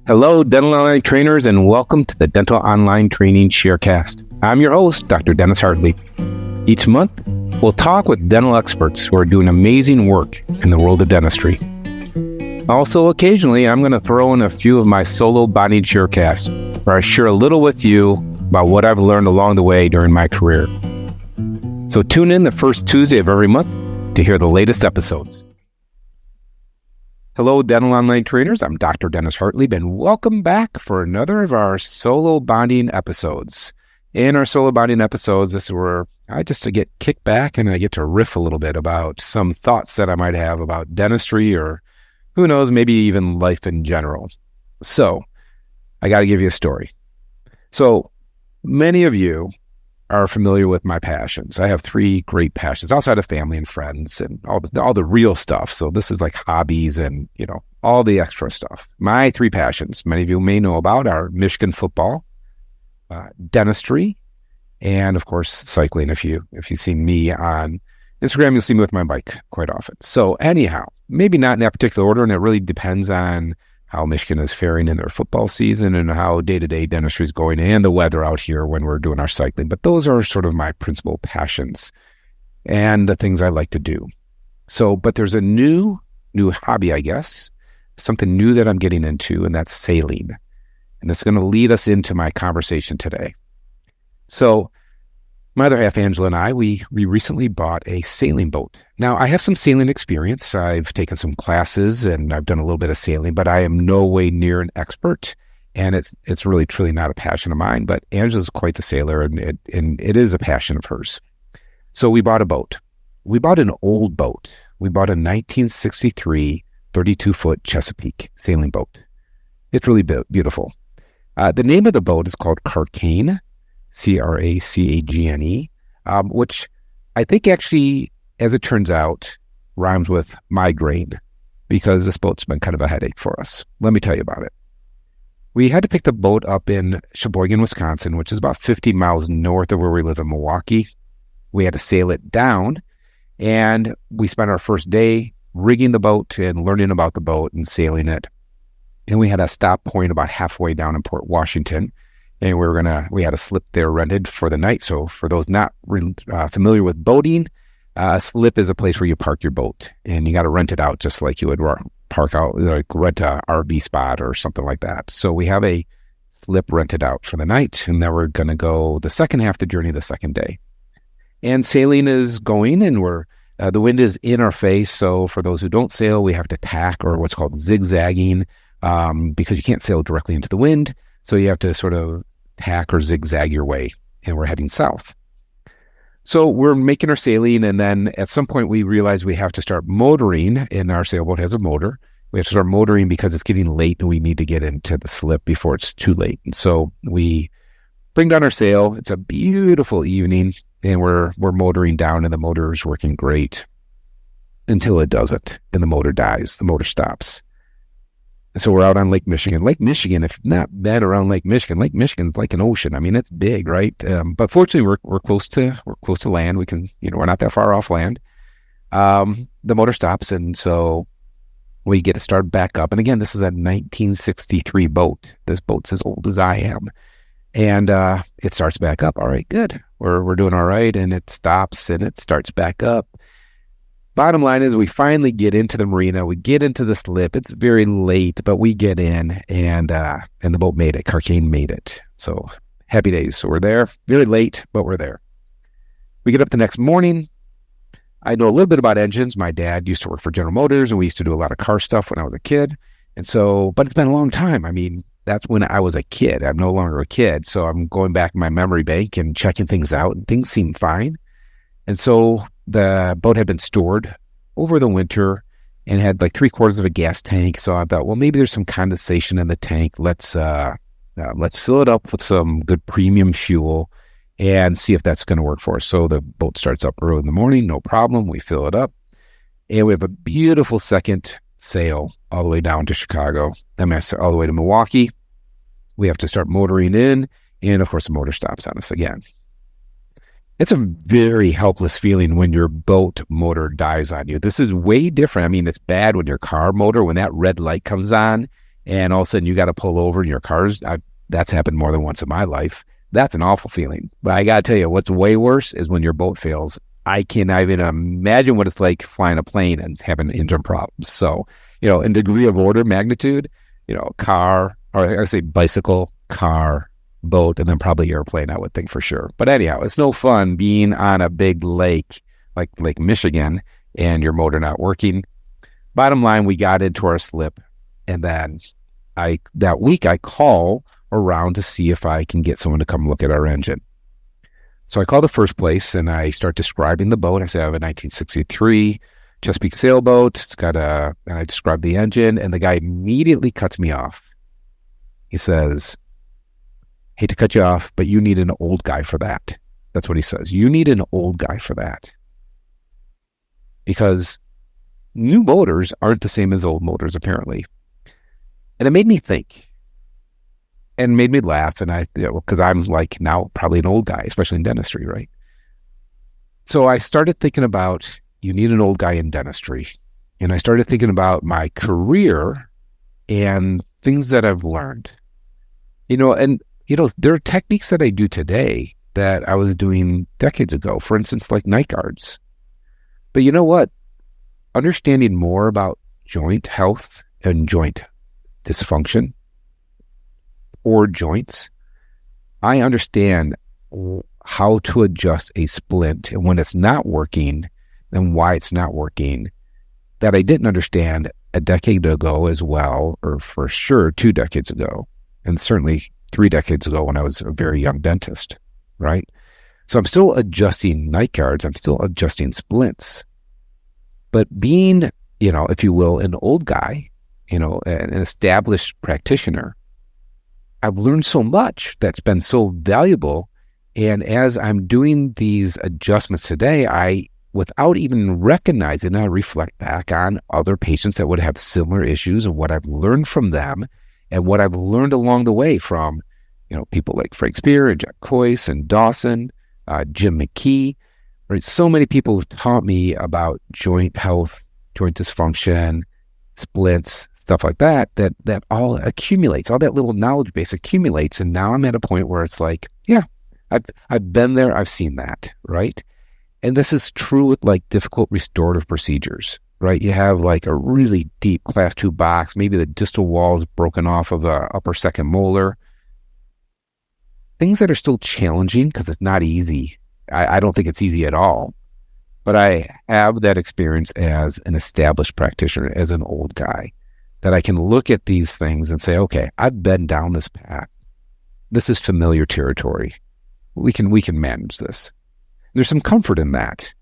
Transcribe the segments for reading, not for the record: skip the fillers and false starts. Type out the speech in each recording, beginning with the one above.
Hello, dental online trainers, and welcome to the Dental Online Training Sharecast. I'm your host, Dr. Dennis Hartlieb. Each month, we'll talk with dental experts who are doing amazing work in the world of dentistry. Also, occasionally, I'm going to throw in a few of my solo bonding sharecasts, where I share a little with you about what I've learned along the way during my career. So tune in the first Tuesday of every month to hear the latest episodes. Hello, dental online trainers. I'm Dr. Dennis Hartlieb, and welcome back for another of our solo bonding episodes. In our solo bonding episodes, this is where I just get kicked back and I get to riff a little bit about some thoughts that I might have about dentistry or who knows, maybe even life in general. So I got to give you a story. So many of you are familiar with my passions. I have three great passions outside of family and friends and all the real stuff. So this is like hobbies and, all the extra stuff. My three passions, many of you may know about, are Michigan football, dentistry, and of course, cycling. If you've seen me on Instagram, you'll see me with my bike quite often. So anyhow, maybe not in that particular order, and it really depends on how Michigan is faring in their football season and how day-to-day dentistry is going and the weather out here when we're doing our cycling. But those are sort of my principal passions and the things I like to do. So, but there's a new hobby, I guess, something new that I'm getting into, and that's sailing. And that's going to lead us into my conversation today. So my other half, Angela, and I, we recently bought a sailing boat. Now, I have some sailing experience. I've taken some classes and I've done a little bit of sailing, but I am no way near an expert. And it's really, truly not a passion of mine. But Angela's quite the sailor, and it is a passion of hers. So we bought a boat. We bought an old boat. We bought a 1963 32-foot Chesapeake sailing boat. It's really beautiful. The name of the boat is called Cracane. Cracagene, which I think actually, as it turns out, rhymes with migraine, because this boat's been kind of a headache for us. Let me tell you about it. We had to pick the boat up in Sheboygan, Wisconsin, which is about 50 miles north of where we live in Milwaukee. We had to sail it down, and we spent our first day rigging the boat and learning about the boat and sailing it. And we had a stop point about halfway down in Port Washington. And we had a slip there rented for the night. So for those not familiar with boating, a slip is a place where you park your boat, and you got to rent it out just like you would park out, like rent a RV spot or something like that. So we have a slip rented out for the night, and then we're going to go the second half of the journey the second day. And sailing is going, and the wind is in our face. So for those who don't sail, we have to tack, or what's called zigzagging, because you can't sail directly into the wind. So you have to sort of tack or zigzag your way, and we're heading south. So we're making our sailing, and then at some point we realize we have to start motoring, and our sailboat has a motor. We have to start motoring because it's getting late and we need to get into the slip before it's too late. And so we bring down our sail. It's a beautiful evening, and we're motoring down, and the motor is working great until it doesn't, and the motor dies. The motor stops. So we're out on Lake Michigan. Lake Michigan, if you've not been around Lake Michigan's like an ocean. I mean, it's big, right? But fortunately, we're close to land. We can, we're not that far off land. The motor stops, and so we get to start back up. And again, this is a 1963 boat. This boat's as old as I am, and it starts back up. All right, good. We're doing all right, and it stops and it starts back up. Bottom line is we finally get into the marina. We get into the slip. It's very late, but we get in, and the boat made it. Cracane made it. So happy days. So we're there. Really late, but we're there. We get up the next morning. I know a little bit about engines. My dad used to work for General Motors, and we used to do a lot of car stuff when I was a kid. And so, but it's been a long time. I mean, that's when I was a kid. I'm no longer a kid. So I'm going back in my memory bank and checking things out, and things seem fine. And so the boat had been stored over the winter and had like 3/4 of a gas tank. So I thought, well, maybe there's some condensation in the tank. Let's fill it up with some good premium fuel and see if that's going to work for us. So the boat starts up early in the morning, no problem. We fill it up, and we have a beautiful second sail all the way down to Chicago. Then all the way to Milwaukee. We have to start motoring in, and of course the motor stops on us again. It's a very helpless feeling when your boat motor dies on you. This is way different. I mean, it's bad when your car motor, when that red light comes on and all of a sudden you got to pull over in your cars. That's happened more than once in my life. That's an awful feeling. But I got to tell you, what's way worse is when your boat fails. I cannot even imagine what it's like flying a plane and having engine problems. So, in degree of order, magnitude, car, or I say bicycle, car, boat, and then probably airplane, I would think for sure. But anyhow, it's no fun being on a big lake like Lake Michigan and your motor not working. Bottom line, we got into our slip, and then that week I call around to see if I can get someone to come look at our engine. So I call the first place and I start describing the boat. I say I have a 1963 Chesapeake sailboat. And I describe the engine, and the guy immediately cuts me off. He says, "Hate to cut you off, but you need an old guy for that." That's what he says. You need an old guy for that. Because new motors aren't the same as old motors, apparently. And it made me think. And made me laugh, and because I'm like now probably an old guy, especially in dentistry, right? So I started thinking about, you need an old guy in dentistry. And I started thinking about my career and things that I've learned. There are techniques that I do today that I was doing decades ago, for instance, like night guards. But you know what? Understanding more about joint health and joint dysfunction, or joints, I understand how to adjust a splint, and when it's not working, and why it's not working, that I didn't understand a decade ago as well, or for sure 2 decades ago, and certainly 3 decades ago when I was a very young dentist, right? So I'm still adjusting night guards, I'm still adjusting splints. But being, if you will, an old guy, an established practitioner, I've learned so much that's been so valuable. And as I'm doing these adjustments today, without even recognizing, I reflect back on other patients that would have similar issues and what I've learned from them and what I've learned along the way from, people like Frank Spear and Jack Coyce and Dawson, Jim McKee, right? So many people have taught me about joint health, joint dysfunction, splints, stuff like that all accumulates, all that little knowledge base accumulates. And now I'm at a point where it's like, yeah, I've been there, I've seen that, right? And this is true with like difficult restorative procedures, right? You have like a really deep class 2 box, maybe the distal wall is broken off of the upper second molar. Things that are still challenging because it's not easy. I don't think it's easy at all. But I have that experience as an established practitioner, as an old guy, that I can look at these things and say, okay, I've been down this path. This is familiar territory. We can manage this. There's some comfort in that.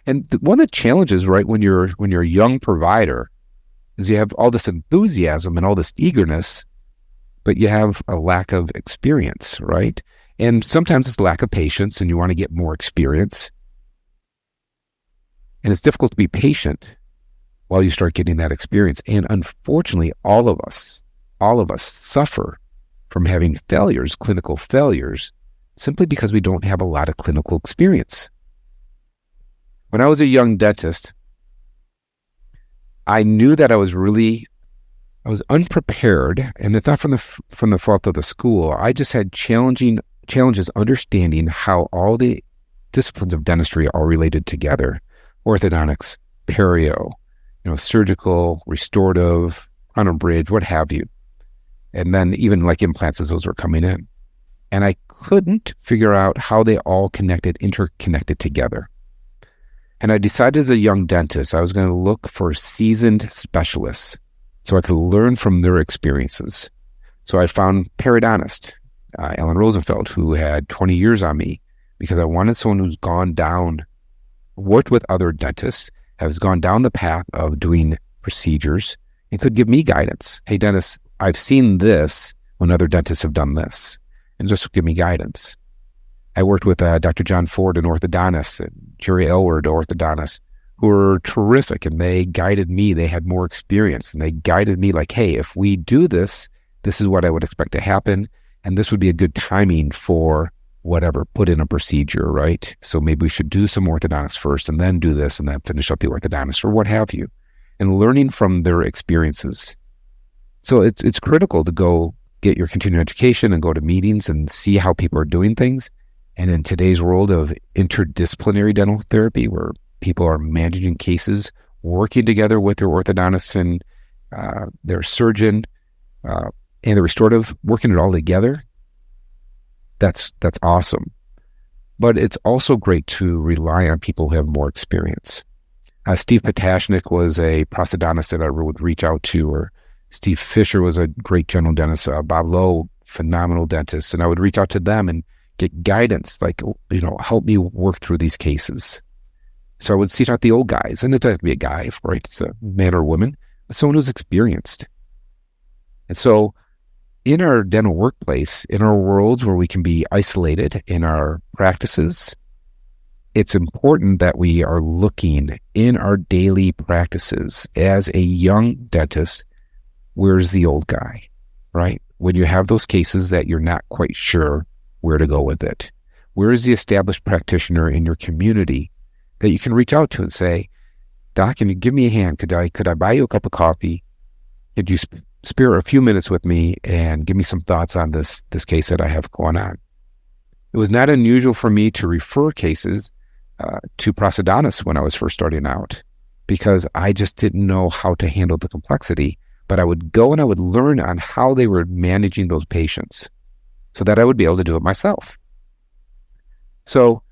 And one of the challenges, right, when you're a young provider, is you have all this enthusiasm and all this eagerness, but you have a lack of experience, right? And sometimes it's lack of patience, and you want to get more experience. And it's difficult to be patient while you start getting that experience. And unfortunately, all of us suffer from having failures, clinical failures, simply because we don't have a lot of clinical experience. When I was a young dentist, I knew that I was unprepared, and it's not from the fault of the school. I just had challenges understanding how all the disciplines of dentistry are related together. Orthodontics, perio, surgical, restorative, crown and bridge, what have you. And then even like implants as those were coming in. And I couldn't figure out how they all interconnected together. And I decided as a young dentist, I was going to look for seasoned specialists so I could learn from their experiences. So I found periodontist, Alan Rosenfeld, who had 20 years on me, because I wanted someone who's worked with other dentists, has gone down the path of doing procedures, and could give me guidance. Hey, dentist, I've seen this when other dentists have done this, and just give me guidance. I worked with Dr. John Ford, an orthodontist, and Jerry Elward, orthodontist, who were terrific, and they guided me. They had more experience, and they guided me like, hey, if we do this, this is what I would expect to happen, and this would be a good timing for whatever, put in a procedure, right? So maybe we should do some orthodontics first, and then do this, and then finish up the orthodontist, or what have you, and learning from their experiences. So it's critical to go get your continuing education and go to meetings and see how people are doing things. And in today's world of interdisciplinary dental therapy, where people are managing cases, working together with their orthodontist and their surgeon and the restorative, working it all together, that's awesome. But it's also great to rely on people who have more experience. Steve Potashnik was a prosthodontist that I would reach out to, or Steve Fisher was a great general dentist, Bob Lowe, phenomenal dentist, and I would reach out to them and get guidance, like, help me work through these cases. So I would seek out the old guys, and it doesn't have to be a guy, right? It's a man or a woman, but someone who's experienced. And so in our dental workplace, in our worlds where we can be isolated in our practices, it's important that we are looking in our daily practices as a young dentist, where's the old guy, right? When you have those cases that you're not quite sure where to go with it, where is the established practitioner in your community that you can reach out to and say, Doc, can you give me a hand? Could I buy you a cup of coffee? Could you spare a few minutes with me and give me some thoughts on this case that I have going on? It was not unusual for me to refer cases to prosthodontists when I was first starting out, because I just didn't know how to handle the complexity. But I would go and I would learn on how they were managing those patients so that I would be able to do it myself. So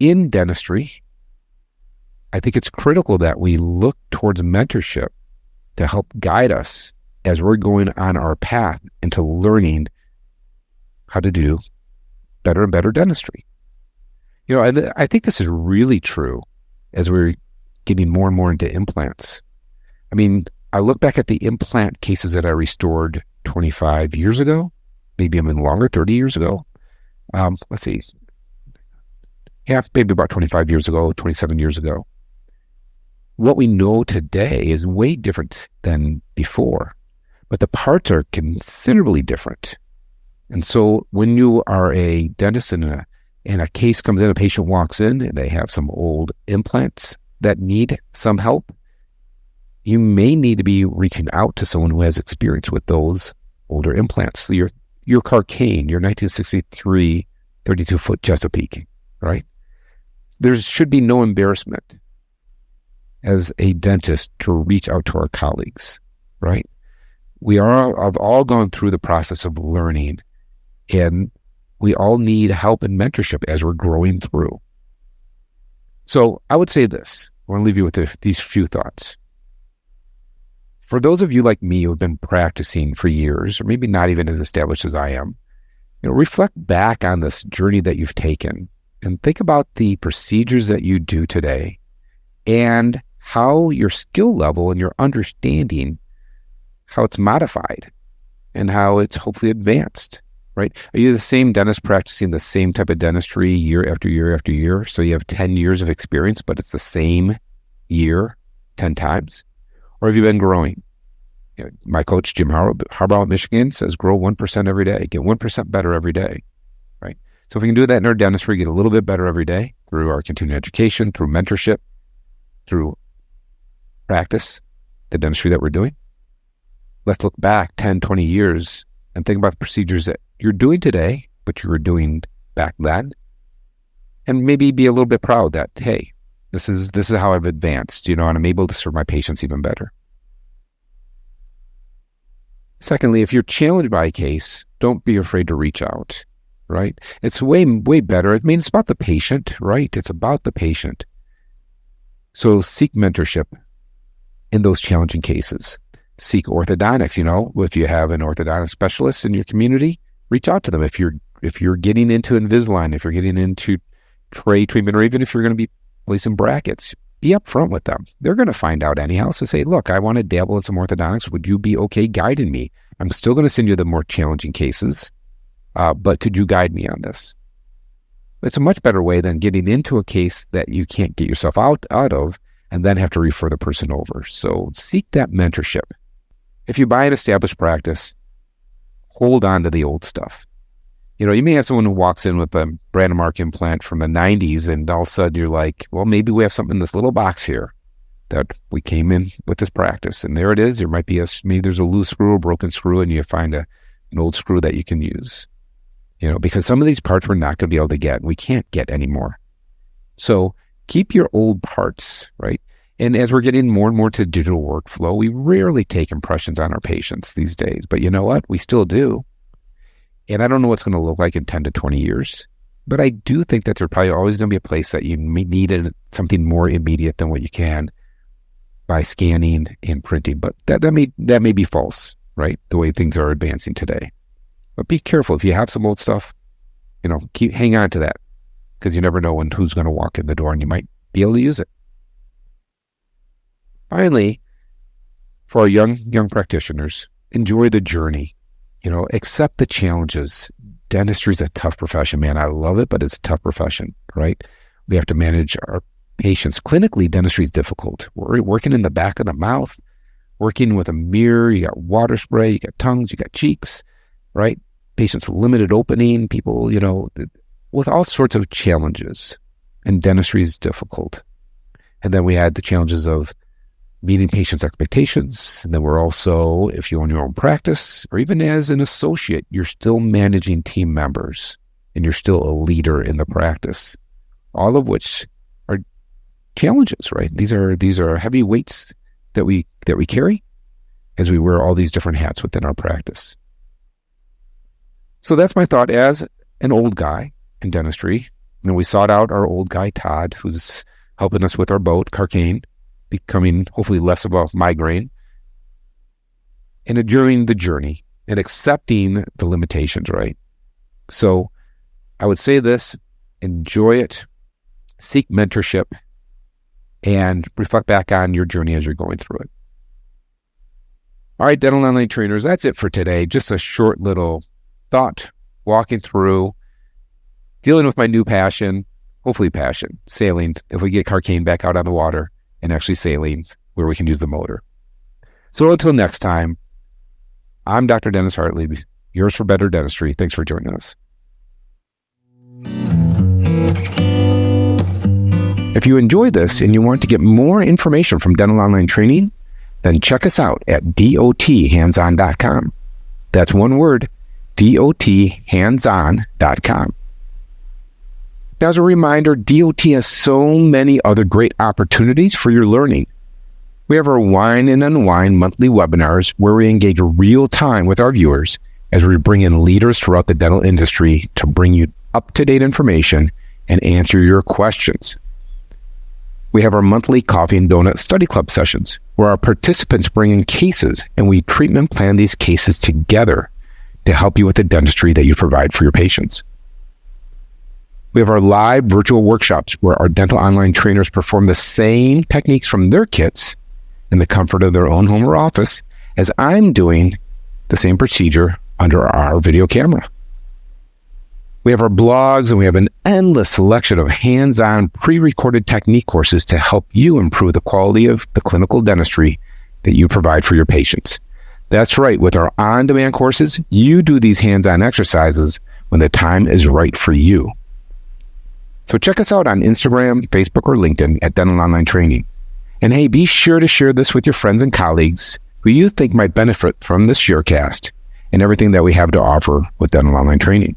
in dentistry, I think it's critical that we look towards mentorship to help guide us as we're going on our path into learning how to do better and better dentistry. I think this is really true as we're getting more and more into implants. I mean, I look back at the implant cases that I restored 25 years ago, maybe even longer, 30 years ago. Let's see, maybe about 25 years ago, 27 years ago. What we know today is way different than before, but the parts are considerably different. And so when you are a dentist and a case comes in, a patient walks in and they have some old implants that need some help, you may need to be reaching out to someone who has experience with those older implants. So your Carcane, your 1963 32-foot Chesapeake, right? There should be no embarrassment as a dentist to reach out to our colleagues, right? We have all gone through the process of learning, and we all need help and mentorship as we're growing through. So I would say this. I want to leave you with these few thoughts. For those of you like me who have been practicing for years, or maybe not even as established as I am, reflect back on this journey that you've taken and think about the procedures that you do today and how your skill level and your understanding, how it's modified and how it's hopefully advanced, right? Are you the same dentist practicing the same type of dentistry year after year after year? So you have 10 years of experience, but it's the same year 10 times? Or have you been growing? My coach, Jim Harbaugh at Michigan, says grow 1% every day, get 1% better every day, right? So if we can do that in our dentistry, get a little bit better every day through our continuing education, through mentorship, through practice, the dentistry that we're doing. Let's look back 10, 20 years and think about the procedures that you're doing today, but you were doing back then. And maybe be a little bit proud that, hey, this is how I've advanced, and I'm able to serve my patients even better. Secondly, if you're challenged by a case, don't be afraid to reach out, right? It's way, way better. I mean, it's about the patient, right? It's about the patient. So seek mentorship in those challenging cases. Seek orthodontics, if you have an orthodontic specialist in your community, reach out to them. If you're getting into Invisalign, if you're getting into tray treatment, or even if you're going to be placing brackets, be upfront with them. They're going to find out anyhow. So say, look, I want to dabble in some orthodontics. Would you be okay guiding me? I'm still going to send you the more challenging cases, but could you guide me on this? It's a much better way than getting into a case that you can't get yourself out of and then have to refer the person over. So seek that mentorship. If you buy an established practice, hold on to the old stuff. You may have someone who walks in with a Brandmark implant from the 90s, and all of a sudden you're like, well, maybe we have something in this little box here. that we came in with this practice. And there it is. There might be maybe there's a loose screw, a broken screw, and you find an old screw that you can use. Because some of these parts we're not going to be able to get. We can't get anymore. So keep your old parts, right? And as we're getting more and more to digital workflow, we rarely take impressions on our patients these days. But you know what? We still do. And I don't know what's going to look like in 10 to 20 years. But I do think that there's probably always going to be a place that you need something more immediate than what you can by scanning and printing. But that may be false, right? The way things are advancing today. But be careful. If you have some old stuff, hang on to that, because you never know who's going to walk in the door and you might be able to use it. Finally, for our young practitioners, enjoy the journey. Accept the challenges. Dentistry is a tough profession, man. I love it, but it's a tough profession, right? We have to manage our patients. Clinically, dentistry is difficult. We're working in the back of the mouth, working with a mirror. You got water spray, you got tongues, you got cheeks, right? Patients with limited opening, people, with all sorts of challenges. And dentistry is difficult. And then we had the challenges of meeting patients' expectations. And then we're also, if you own your own practice, or even as an associate, you're still managing team members and you're still a leader in the practice, all of which are challenges, right? These are heavy weights that we carry as we wear all these different hats within our practice. So that's my thought as an old guy in dentistry. And we sought out our old guy, Todd, who's helping us with our boat, Carcane, becoming hopefully less of a migraine, and enduring the journey and accepting the limitations, right? So I would say this: enjoy it, seek mentorship, and reflect back on your journey as you're going through it. All right, dental online trainers, that's it for today. Just a short little thought walking through dealing with my new passion, hopefully passion, sailing. If we get Carcane back out on the water and actually sailing where we can use the motor. So until next time, I'm Dr. Dennis Hartlieb, yours for better dentistry. Thanks for joining us. If you enjoyed this and you want to get more information from dental online training, then check us out at dothandson.com. That's one word, dothandson.com. Now, as a reminder, DOT has so many other great opportunities for your learning. We have our Wine and Unwind monthly webinars where we engage real time with our viewers as we bring in leaders throughout the dental industry to bring you up-to-date information and answer your questions. We have our monthly Coffee and Donut Study Club sessions where our participants bring in cases and we treatment plan these cases together to help you with the dentistry that you provide for your patients. We have our live virtual workshops where our dental online trainers perform the same techniques from their kits in the comfort of their own home or office as I'm doing the same procedure under our video camera. We have our blogs and we have an endless selection of hands-on pre-recorded technique courses to help you improve the quality of the clinical dentistry that you provide for your patients. That's right, with our on-demand courses, you do these hands-on exercises when the time is right for you. So check us out on Instagram, Facebook, or LinkedIn at Dental Online Training. And hey, be sure to share this with your friends and colleagues who you think might benefit from this Sharecast and everything that we have to offer with Dental Online Training.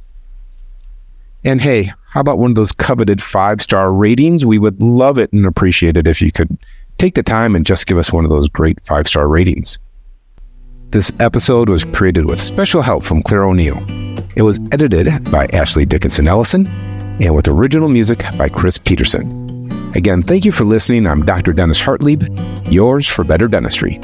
And hey, how about one of those coveted 5-star ratings? We would love it and appreciate it if you could take the time and just give us one of those great 5-star ratings. This episode was created with special help from Claire O'Neill. It was edited by Ashley Dickinson Ellison and with original music by Chris Peterson. Again, thank you for listening. I'm Dr. Dennis Hartlieb, yours for better dentistry.